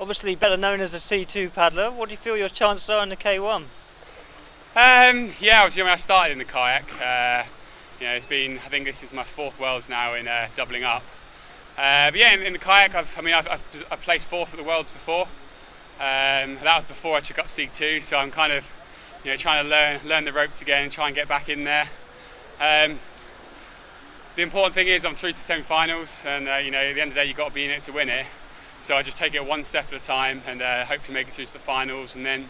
Obviously better known as a C2 paddler. What do you feel your chances are in the K1? Yeah, obviously when I started in the kayak, it's been, I think this is my 4th Worlds now in doubling up. But yeah, in the kayak, I've placed 4th at the Worlds before. That was before I took up C2, so I'm kind of, trying to learn the ropes again and try and get back in there. The important thing is I'm through to semi-finals, and at the end of the day you've got to be in it to win it. So I just take it one step at a time and hopefully make it through to the finals and then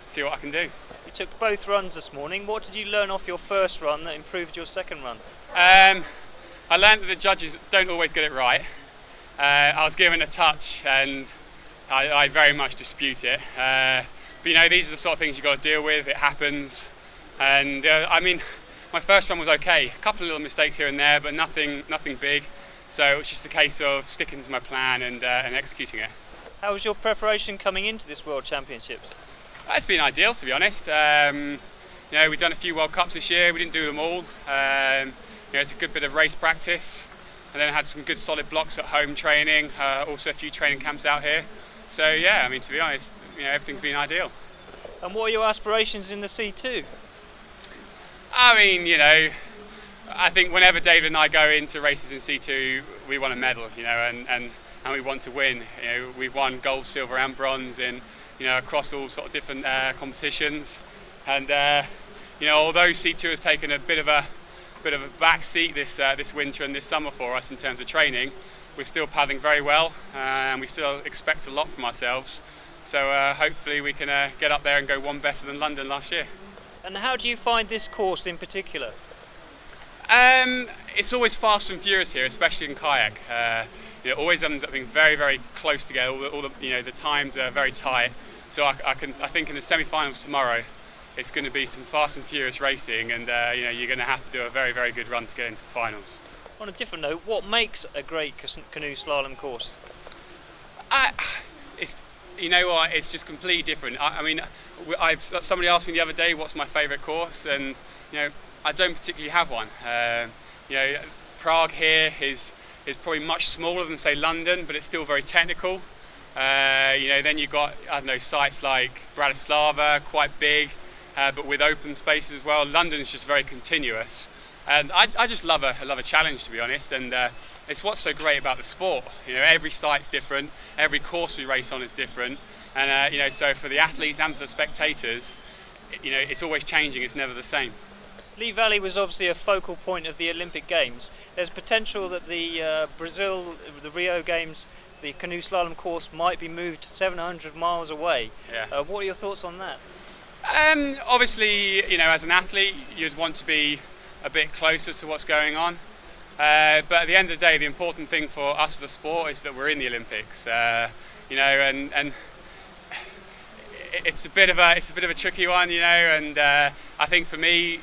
see what I can do. You took both runs this morning. What did you learn off your first run that improved your second run? I learned that the judges don't always get it right. I was given a touch and I very much dispute it. But these are the sort of things you've got to deal with. It happens. And my first run was okay. A couple of little mistakes here and there, but nothing big. So it was just a case of sticking to my plan and executing it. How was your preparation coming into this World Championships? It's been ideal, to be honest. We've done a few World Cups this year. We didn't do them all. It's a good bit of race practice, and then I had some good solid blocks at home training. Also a few training camps out here. So yeah, to be honest, everything's been ideal. And what are your aspirations in the C2? I think whenever David and I go into races in C2, we want a medal, and we want to win. We've won gold, silver, and bronze in, across all sort of different competitions. And although C2 has taken a bit of a back seat this winter and this summer for us in terms of training, we're still paddling very well, and we still expect a lot from ourselves. So hopefully we can get up there and go one better than London last year. And how do you find this course in particular? It's always fast and furious here, especially in kayak. It always ends up being very, very close together. All the times are very tight. So I think in the semi-finals tomorrow, it's going to be some fast and furious racing, and you're going to have to do a very, very good run to get into the finals. On a different note, what makes a great canoe slalom course? It's just completely different. Somebody asked me the other day what's my favourite course, and I don't particularly have one. Prague here is probably much smaller than say London, but it's still very technical. Then you've got sites like Bratislava, quite big, but with open spaces as well. London is just very continuous, and I just love a challenge, to be honest. And it's what's so great about the sport. Every site's different, every course we race on is different, and so for the athletes and for the spectators, it's always changing. It's never the same. Lee Valley was obviously a focal point of the Olympic Games. There's potential that the the Rio Games, the canoe slalom course might be moved 700 miles away. Yeah. What are your thoughts on that? Obviously, as an athlete, you'd want to be a bit closer to what's going on. But at the end of the day, the important thing for us as a sport is that we're in the Olympics. And it's a bit of a tricky one, and I think for me,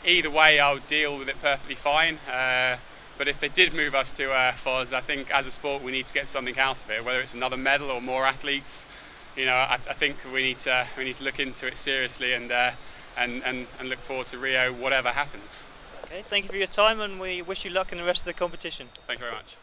either way, I'll deal with it perfectly fine. But if they did move us to FOS, I think as a sport we need to get something out of it, whether it's another medal or more athletes. I think we need to look into it seriously and look forward to Rio, whatever happens. Okay, thank you for your time, and we wish you luck in the rest of the competition. Thank you very much.